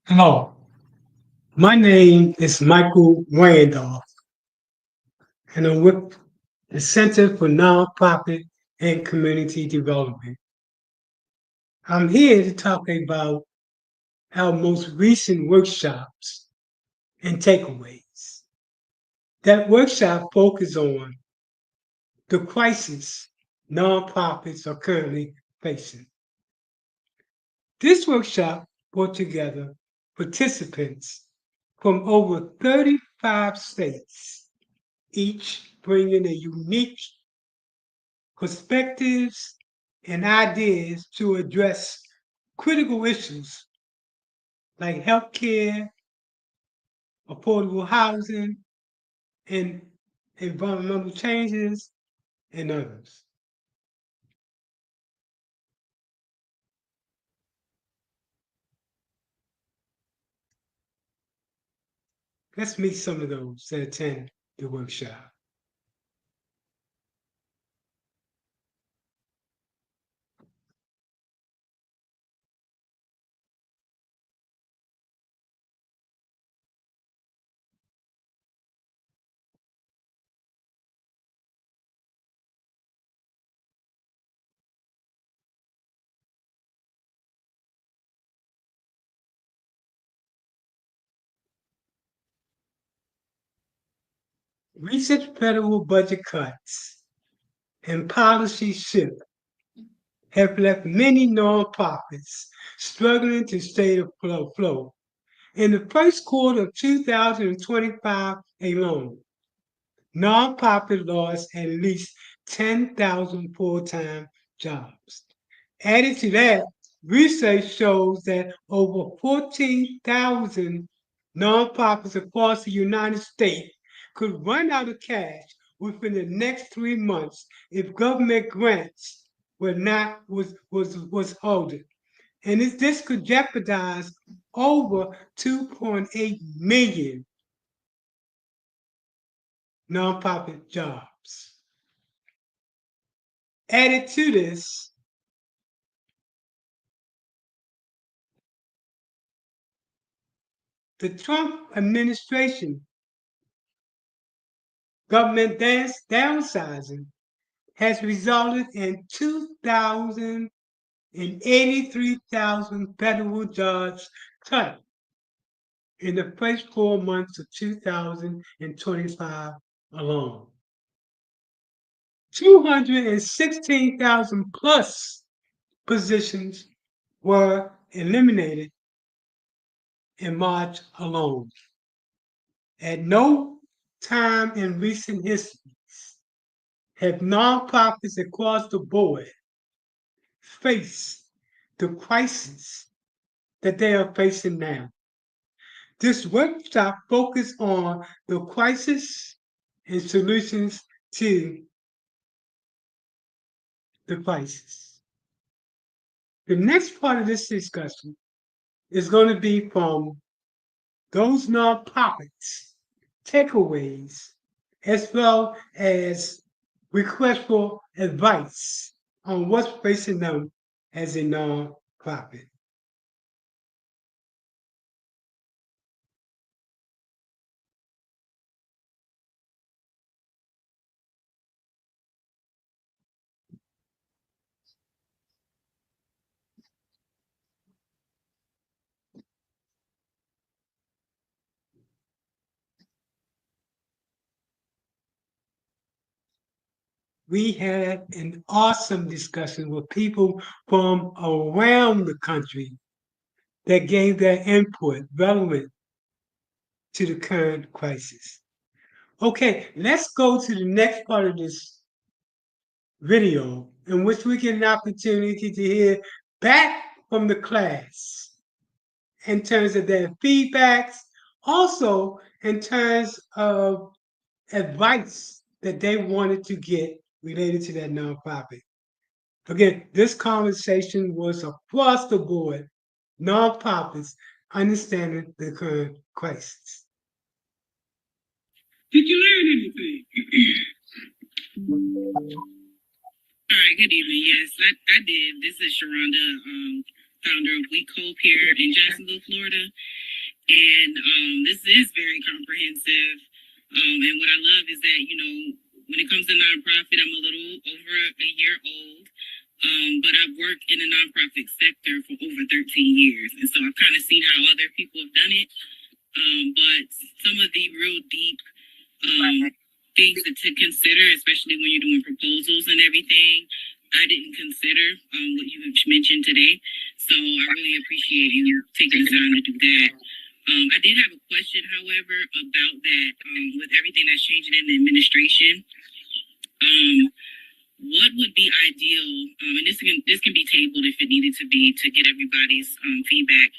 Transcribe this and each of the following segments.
Hello, my name is Michael Randolph, and I'm with the Center for Nonprofit and Community Development. I'm here to talk about our most recent workshops and takeaways. That workshop focused on the crisis nonprofits are currently facing. This workshop brought together participants from over 35 states, each bringing a unique perspectives and ideas to address critical issues like healthcare, affordable housing, and environmental changes, and others. Let's meet some of those that attend the workshop. Recent federal budget cuts and policy shift have left many nonprofits struggling to stay afloat. In the first quarter of 2025 alone, nonprofit lost at least 10,000 full-time jobs. Added to that, research shows that over 14,000 nonprofits across the United States could run out of cash within the next 3 months if government grants were not was halted. And this could jeopardize over 2.8 million nonprofit jobs. Added to this, the Trump administration government downsizing has resulted in 283,000 federal jobs cut in the first 4 months of 2025 alone. 216,000 plus positions were eliminated in March alone. At no time in recent history have nonprofits across the board faced the crisis that they are facing now. This workshop focused on the crisis and solutions to the crisis. The next part of this discussion is going to be from those nonprofits, takeaways, as well as requests for advice on what's facing them as a nonprofit. We had an awesome discussion with people from around the country that gave their input relevant to the current crisis. Okay, let's go to the next part of this video in which we get an opportunity to hear back from the class in terms of their feedbacks, also in terms of advice that they wanted to get related to that nonprofit. Again, this conversation was across the board, nonprofits understanding the current crisis. Did you learn anything? good evening. Yes, I did. This is Sharonda, founder of Week Hope here in Jacksonville, Florida. And this is very comprehensive. And what I love is that, you know, when it comes to nonprofit, I'm a little over a year old. But I've worked in the nonprofit sector for over 13 years. And so I've kind of seen how other people have done it. But some of the real deep things to consider, especially when you're doing proposals and everything, I didn't consider what you mentioned today. So I really appreciate you taking the time to do that. I did have a question, however, about that with everything that's changing in the administration. What would be ideal, and this can be tabled if it needed to be to get everybody's feedback.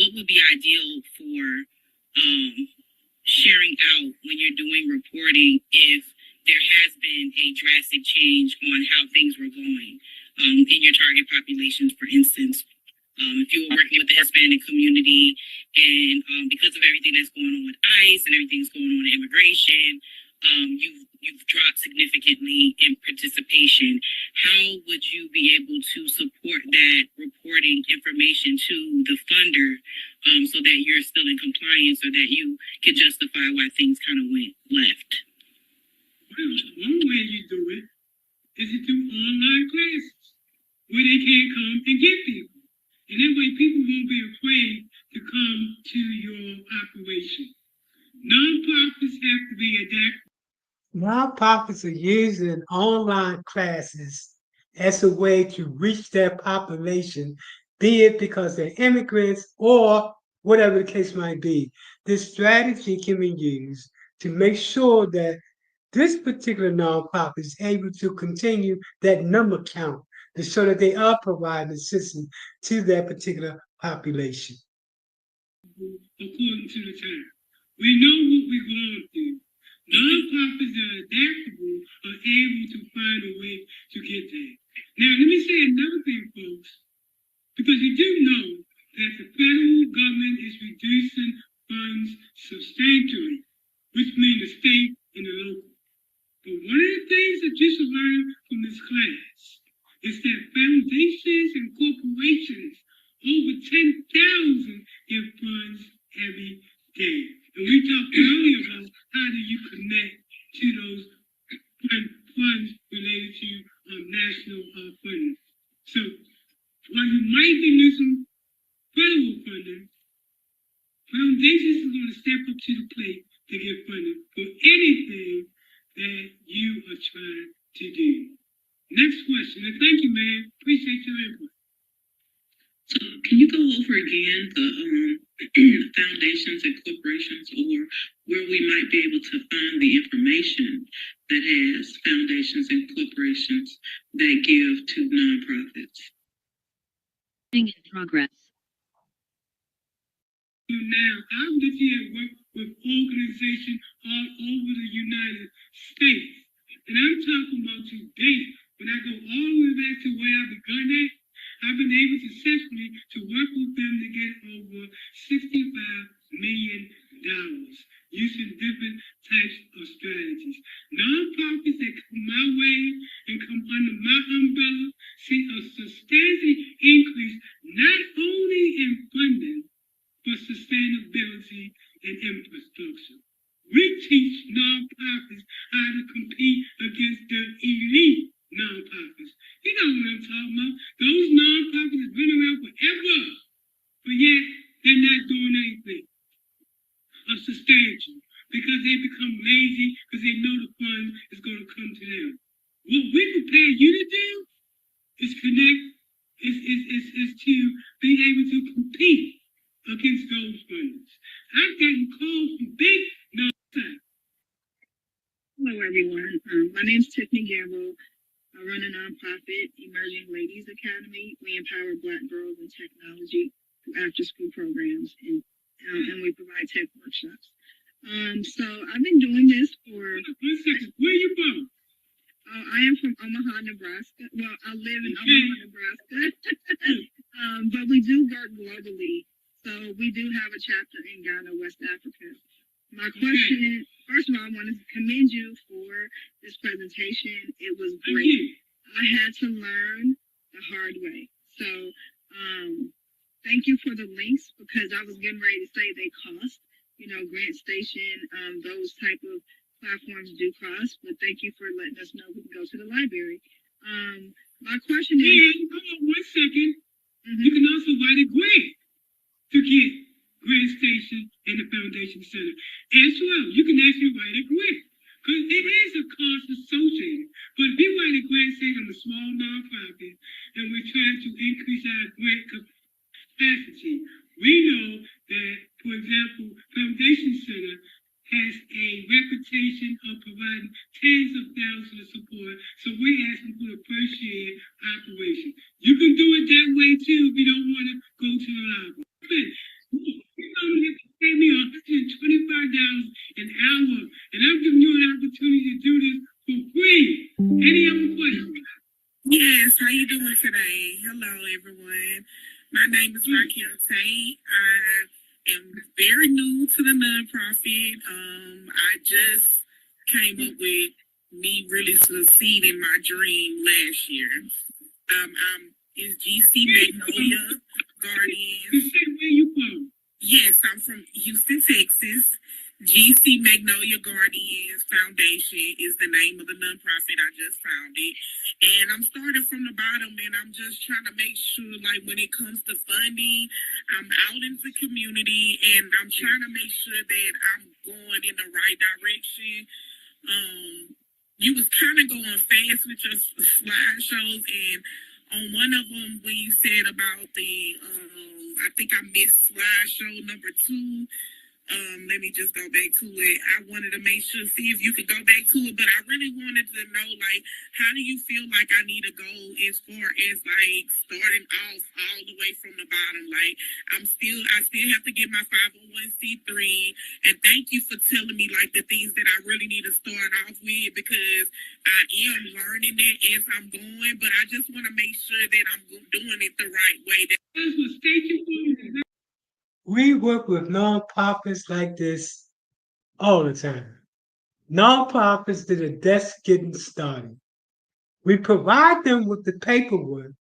What would be ideal for sharing out when you're doing reporting if there has been a drastic change on how things were going in your target populations, for instance? If you were working with the Hispanic community and because of everything that's going on with ICE and everything that's going on in immigration, you've dropped significantly in participation. How would you be able to support that reporting information to the funder so that you're still in compliance or that you can justify why things kind of went left? Well, one way you do it is to do online classes where they can't come and get people. And that way people won't be afraid to come to your operation. Nonprofits have to be adapted. Nonprofits are using online classes as a way to reach their population, be it because they're immigrants or whatever the case might be. This strategy can be used to make sure that this particular nonprofit is able to continue that number count to show that they are providing assistance to that particular population. According to the time. We know what we're going through. Nonprofits that are adaptable are able to find a way to get there. Now, let me say another thing, folks, because you do know that the federal government is reducing funds substantially, which means the state and the local. But one of the things that you should learn from this class is that foundations and corporations, over 10,000, give funds every day. And we talked earlier about how do you connect to those funds related to national funding. So while you might be losing federal funding, foundations is going to step up to the plate to get funding for anything that you are trying to do. Next question, and thank you, man. Appreciate your input. So can you go over again the foundations and corporations, or where we might be able to find the information that has foundations and corporations that give to nonprofits? In progress. Now, I'm literally at work with organizations all over the United States. And I'm talking about today, when I go all the way back to where I begun at, I've been able successfully to work with them to get over $65 million using different types of strategies. Nonprofits that come my way and come under my umbrella see a substantial increase not only in funding, but sustainability and infrastructure. We teach nonprofits how to compete against the elite nonprofits. You know what I'm talking about. Those nonprofits have been around forever, but yet they're not doing anything substantial because they become lazy because they know the fund is going to come to them. What we prepare you to do is connect, is to be able to compete against those funders. I've gotten calls from big nonprofits. Hello, everyone. My name is Tiffany Gamble. I run a nonprofit, Emerging Ladies Academy. We empower Black girls in technology through after-school programs, and we provide tech workshops. So I've been doing this for... One second. Where are you from? I am from Omaha, Nebraska. Well, I live in Omaha, Nebraska. But we do work globally. So we do have a chapter in Ghana, West Africa. My question, first of all, I want to commend you for this presentation. It was great. I had to learn the hard way. So, thank you for the links because I was getting ready to say they cost. You know, Grant Station, those type of platforms do cost. But thank you for letting us know we can go to the library. My question is. And hold on 1 second. You can also write a grant to get Grant Station and the Foundation Center. As well, you can actually write a grant. Because it is a cost associated. But if you write a grant saying I'm a small nonprofit and we're trying to increase our grant capacity, we know that, for example, Foundation Center has a reputation of providing tens of thousands of support. So we're asking for a first year operation. You can do it that way too if you don't want to go to the library. You only have to pay me $125 an hour, and I'm giving you an opportunity to do this for free. Any other questions? Yes, how you doing today? Hello, everyone. My name is Raquel Tate. I am very new to the nonprofit. I just came up with me really succeeding my dream last year. Is GC Magnolia Guardians. You said where you from? Yes, I'm from Houston, Texas. GC Magnolia Guardians Foundation is the name of the nonprofit. I just found it. And I'm starting from the bottom, and I'm just trying to make sure, like, when it comes to funding, I'm out in the community, and I'm trying to make sure that I'm going in the right direction. You was kind of going fast with your slideshows, and on one of them, when you said about the, I think I missed slideshow number 2. Let me just go back to it. I wanted to make sure, see if you could go back to it, but I really wanted to know, like, how do you feel like I need to go as far as, like, starting off all the way from the bottom? Like, I still have to get my 501c3, and thank you for telling me, like, the things that I really need to start off with, because I am learning it as I'm going, but I just want to make sure that I'm doing it the right way. That's what state you from. We work with nonprofits like this all the time. Nonprofits that are just getting started. We provide them with the paperwork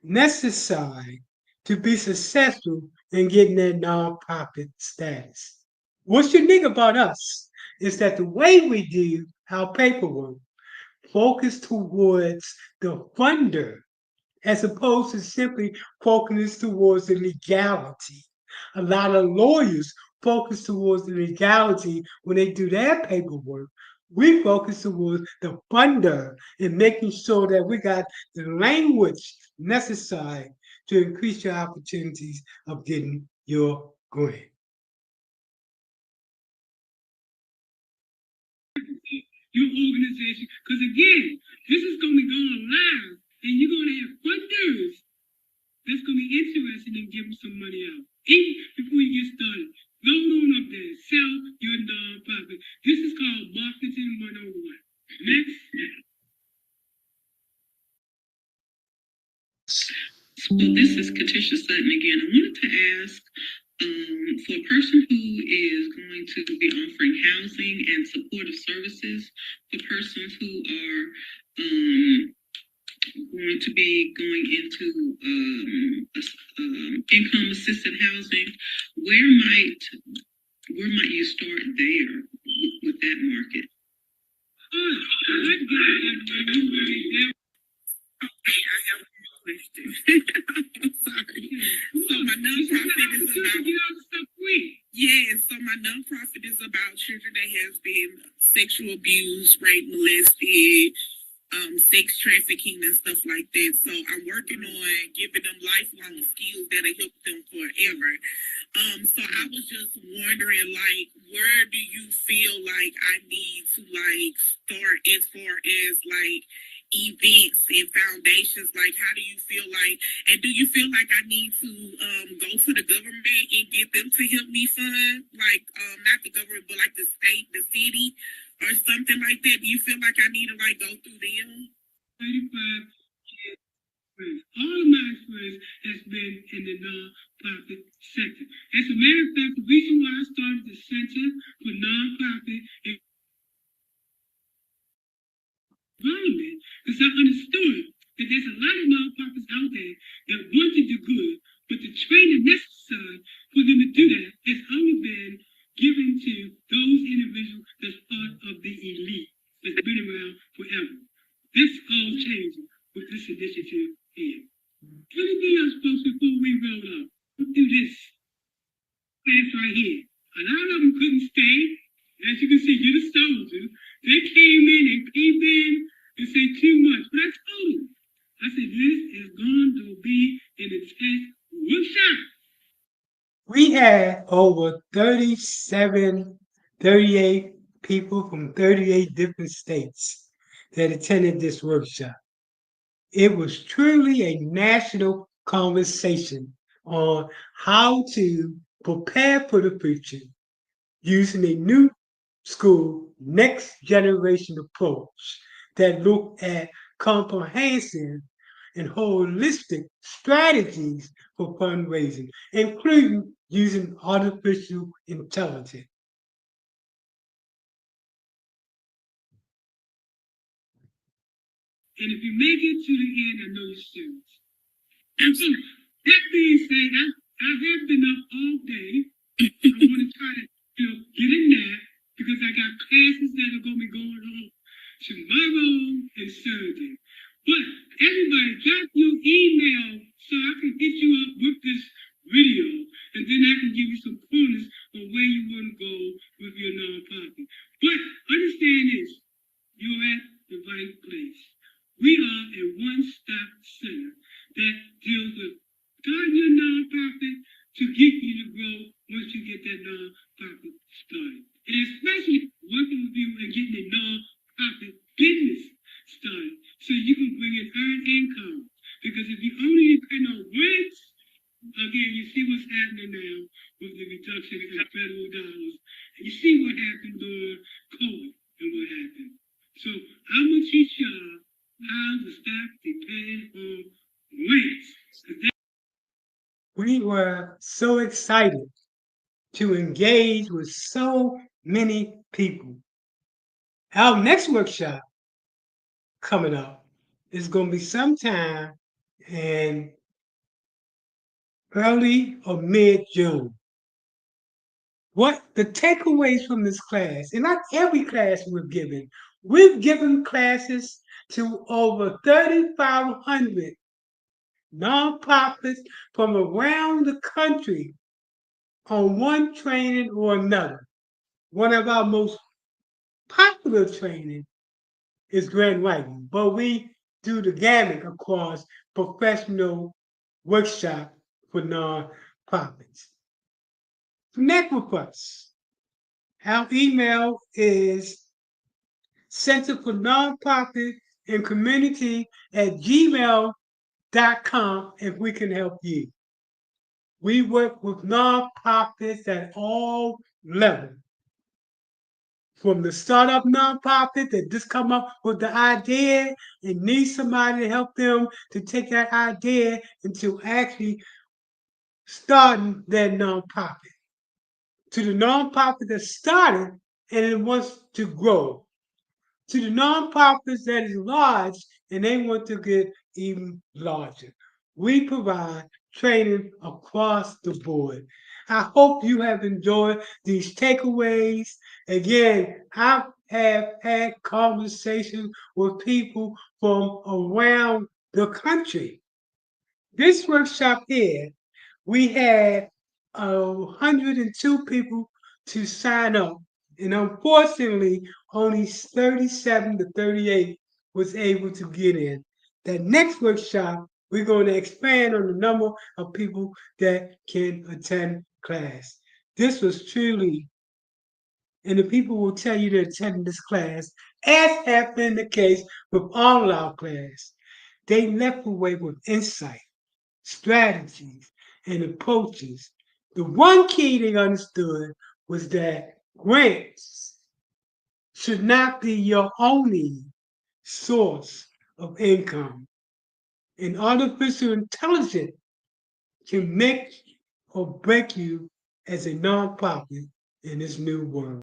necessary to be successful in getting their nonprofit status. What's unique about us is that the way we do our paperwork focus towards the funder as opposed to simply focusing towards the legality. A lot of lawyers focus towards the legality when they do their paperwork. We focus towards the funder and making sure that we got the language necessary to increase your opportunities of getting your grant. Your organization, because again, this is going to be going live, and you're going to have funders that's going to be interested in giving some money out. Even before you get started, go on up there, sell your nonprofit. This is called Marketing 101. Next. So this is Katisha Sutton again. I wanted to ask, for a person who is going to be offering housing and supportive services for persons who are going to be going into income assisted housing, where might you start there with that market? I have a question. I'm sorry. So my nonprofit is about so my nonprofit is about children that has been sexual abused, raped, molested, sex trafficking and stuff like that. So I'm working on giving them lifelong skills that'll help them forever. So I was just wondering, like, where do you feel like I need to, like, start as far as, like, events and foundations? Like, how do you feel like, and do you feel like I need to go to the government and get them to help me fund, like, not the government, but like the state, the city, or something like that? Do you feel like I need to, like, go through them? 35 years. All of my experience has been in the nonprofit sector. As a matter of fact, the reason why I started the Center for Nonprofit Environment is I understood that there's a lot of nonprofits out there that want to do good, but the training necessary for them to do that has only been given to those individuals that's part of the elite that's been around forever. This all changing with this initiative here. Anything else, folks, before we roll up? We'll do this class right here. A lot of them couldn't stay. As you can see, you're the soldiers. They came in and said too much. But I told them, I said, this is going to be an intense workshop. We had over 37, 38 people from 38 different states that attended this workshop. It was truly a national conversation on how to prepare for the future using a new school next generation approach that looked at comprehensive and holistic strategies for fundraising, including using artificial intelligence. And if you make it to the end, I know you're serious. That being said, I have been up all day. I want to try to, get in there because I got classes that are going to be going on tomorrow and Thursday. But everybody, drop your email so I can hit you up with this video, and then I can give you some pointers on where you want to go with your nonprofit. But understand this, you're at the right place. We are a one-stop center that deals with starting your nonprofit to get you to grow once you get that nonprofit started. And especially working with you and getting a nonprofit business started so you can bring in earned income. Because if you only depend on rent, again, you see what's happening now with the reduction in federal dollars. And you see what happened during COVID and what happened. So I'm going to teach y'all how to stop depending on rent. We were so excited to engage with so many people. Our next workshop coming up is going to be sometime in early or mid-June. What the takeaways from this class, and not every class we've given classes to over 3,500 nonprofits from around the country on one training or another. One of our most popular training is grant writing, but we do the gamut across professional workshop for nonprofits. Connect with us. Our email is Center for Nonprofit and Community at gmail.com if we can help you. We work with nonprofits at all levels. From the startup nonprofit that just come up with the idea and need somebody to help them to take that idea into actually starting their nonprofit. To the nonprofit that started and it wants to grow. To the nonprofits that is large and they want to get even larger. We provide training across the board. I hope you have enjoyed these takeaways. Again, I have had conversations with people from around the country. This workshop here, we had 102 people to sign up, and unfortunately, only 37 to 38 was able to get in. The next workshop, we're going to expand on the number of people that can attend class. This was truly, and the people will tell you they're attending this class, as has been the case with all our class. They left away with insight, strategies, and approaches. The one key they understood was that grants should not be your only source of income. And artificial intelligence can make or break you as a nonprofit in this new world.